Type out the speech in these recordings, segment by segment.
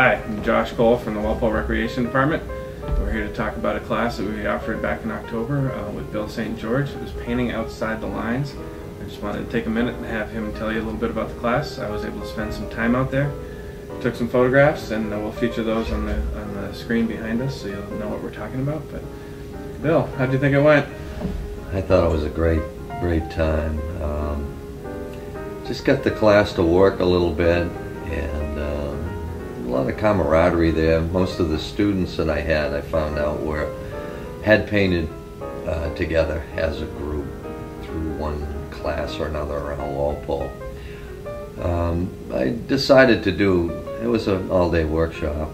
Hi, I'm Josh Cole from the Walpole Recreation Department. We're here to talk about a class that we offered back in October with Bill St. George. It was painting outside the lines. I just wanted to take a minute and have him tell you a little bit about the class. I was able to spend some time out there, took some photographs, and we'll feature those on the screen behind us so you'll know what we're talking about. But Bill, how do you think it went? I thought it was a great time. Just got the class to work a little bit, and a lot of camaraderie there. Most of the students that I had, I found out, had painted together as a group through one class or another around Walpole. I decided to do, it was an all-day workshop,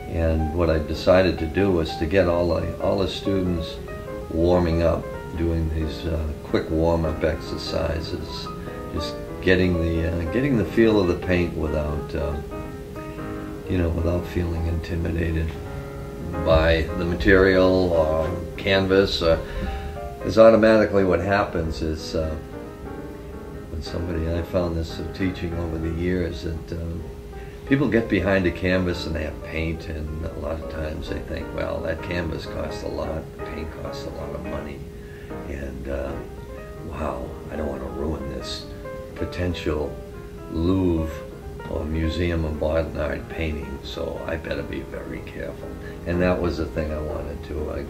and what I decided to do was to get all the students warming up, doing these quick warm-up exercises, just getting the feel of the paint without without feeling intimidated by the material or canvas. Is automatically what happens is when somebody, I found this teaching over the years, that people get behind a canvas and they have paint, and a lot of times they think, well, that canvas costs a lot, the paint costs a lot of money, and wow, I don't want to ruin this potential Louvre or Museum of Modern Art painting, so I better be very careful. And that was the thing I wanted to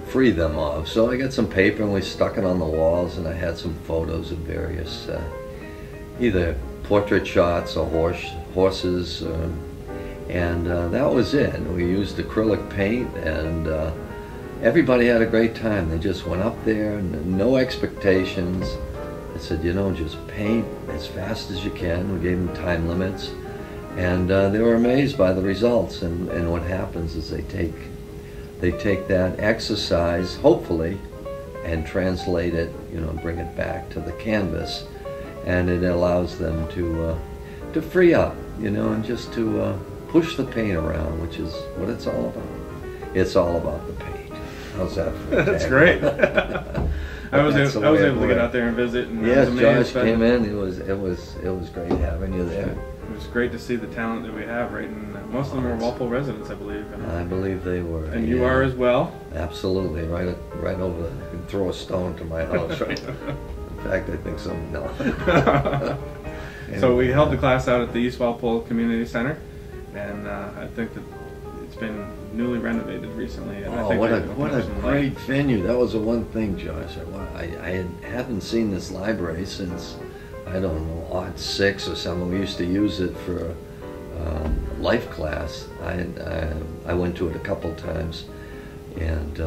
free them of. So I got some paper and we stuck it on the walls, and I had some photos of various either portrait shots or horses, and that was it. We used acrylic paint, and everybody had a great time. They just went up there, no expectations. I said, just paint as fast as you can. We gave them time limits, and they were amazed by the results. And what happens is they take that exercise, hopefully, and translate it, bring it back to the canvas, and it allows them to free up, and just to push the paint around, which is what it's all about. It's all about the paint. How's that for a That's great. I was able to get out there and visit. And yes, Josh came in. It was great having you there. It was great to see the talent that we have, right? And most of them are Walpole residents, I believe. I believe they were. And you are as well. Absolutely, right over there. You can throw a stone to my house, right? In fact, I think so. No. So we held the class out at the East Walpole Community Center, and I think that it's been newly renovated recently. And I think what a great venue! That was the one thing, Josh. I haven't seen this library since, I don't know, '06 or something. We used to use it for life class. I went to it a couple times, and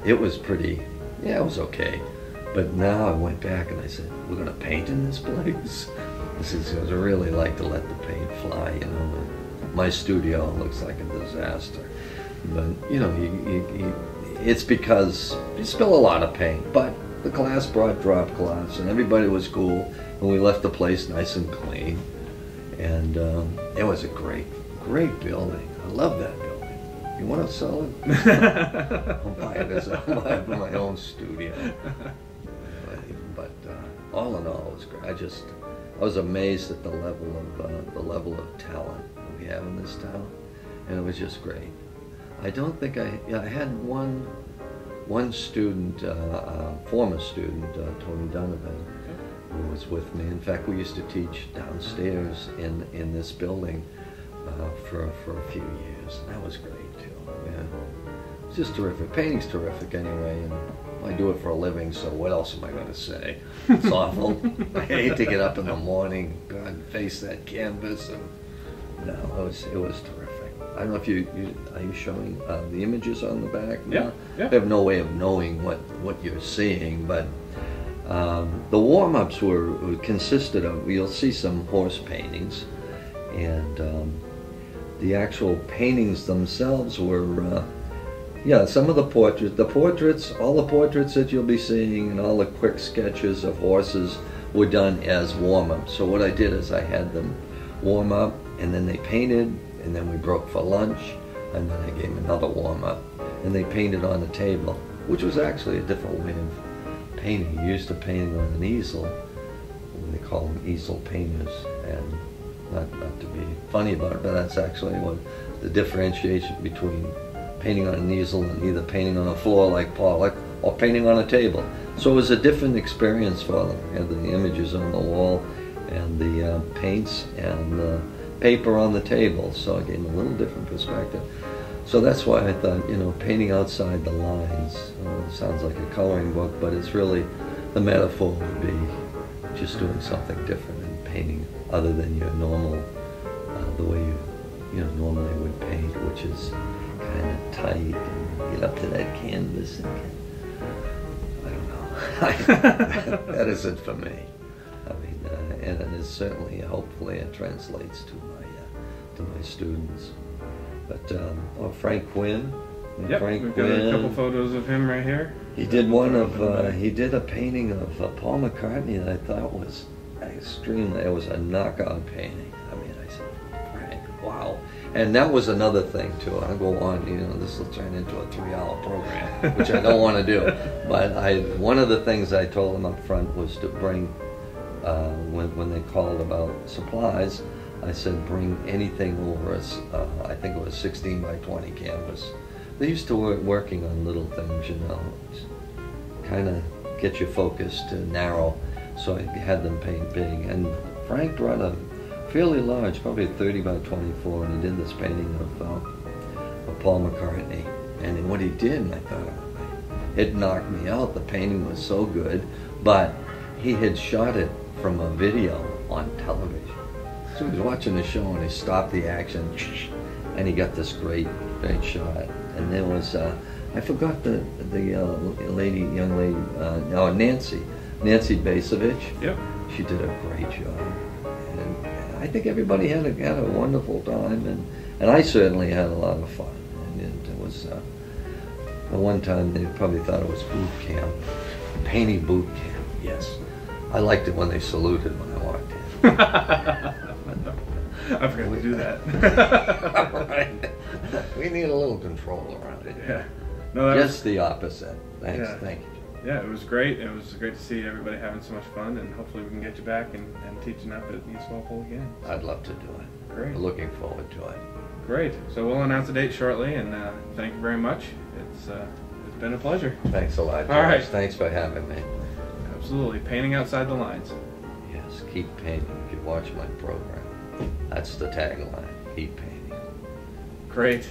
it was pretty. Yeah, it was okay. But now I went back and I said, we're going to paint in this place. This is because I really like to let the paint fly. My studio looks like a disaster, but it's because you spill a lot of paint. But the class brought drop cloths, and everybody was cool, and we left the place nice and clean. And it was a great building. I love that building. You want to sell it? I'll buy it as my own studio. But all in all, it was great. I was amazed at the level of talent that we have in this town, and it was just great. I don't think I had one student, former student, Tony Donovan, who was with me. In fact, we used to teach downstairs in this building for a few years. That was great too. Yeah, it's just terrific. Painting's terrific anyway, and I do it for a living, so what else am I going to say? It's awful. I hate to get up in the morning, God, and face that canvas. And no, it was terrific. I don't know if are you showing the images on the back? Yeah. I have no way of knowing what you're seeing, but the warm-ups consisted of, you'll see some horse paintings, and the actual paintings themselves were. Yeah, some of the portraits, all the portraits that you'll be seeing, and all the quick sketches of horses were done as warm-up. So what I did is I had them warm up, and then they painted, and then we broke for lunch, and then I gave them another warm-up, and they painted on the table, which was actually a different way of painting. Used to painting on an easel, they call them easel painters, and not to be funny about it, but that's actually what the differentiation between painting on an easel and either painting on a floor like Pollock or painting on a table. So it was a different experience for them. We had the images on the wall and the paints and the paper on the table, so it gave them a little different perspective. So that's why I thought, you know, painting outside the lines sounds like a coloring book, but it's really, the metaphor would be just doing something different and painting other than your normal, the way you know, normally would paint, which is kind of tight and get up to that canvas and I don't know. That isn't for me. I mean, and it is certainly, hopefully, it translates to my students. But Frank Quinn. Yep, Frank we've got Quinn, a couple photos of him right here. He did one of he did a painting of Paul McCartney that I thought was extremely. It was a knockout painting. I mean, I said, Frank, wow. And that was another thing too. I'll go on. You know, this will turn into a 3-hour program, which I don't want to do. But one of the things I told him up front was to bring when they called about supplies. I said, bring anything over us. I think it was 16 by 20 canvas. They used to working on little things, you know, kind of get your focus to narrow. So I had them paint big. And Frank brought a fairly large, probably 30 by 24, and he did this painting of Paul McCartney. And what he did, and I thought, it knocked me out. The painting was so good, but he had shot it from a video on television. So he was watching the show and he stopped the action and he got this great shot. And there was, I forgot the young lady, Nancy Basovich. Yep. She did a great job. And I think everybody had a wonderful time, and I certainly had a lot of fun. And it was, the one time they probably thought it was boot camp, painting boot camp, yes. I liked it when they saluted when I walked in. I forgot to do that. Right. We need a little control around it. Yeah. No, just the opposite. Thanks. Yeah. Thank you. Yeah, it was great. It was great to see everybody having so much fun, and hopefully we can get you back and teaching up at East Walpole again. I'd love to do it. Great. We're looking forward to it. Great. So we'll announce a date shortly, and thank you very much. It's been a pleasure. Thanks a lot, George. All right. Thanks for having me. Absolutely. Painting outside the lines. Yes, keep painting. If you watch my program, that's the tagline. Keep painting. Great.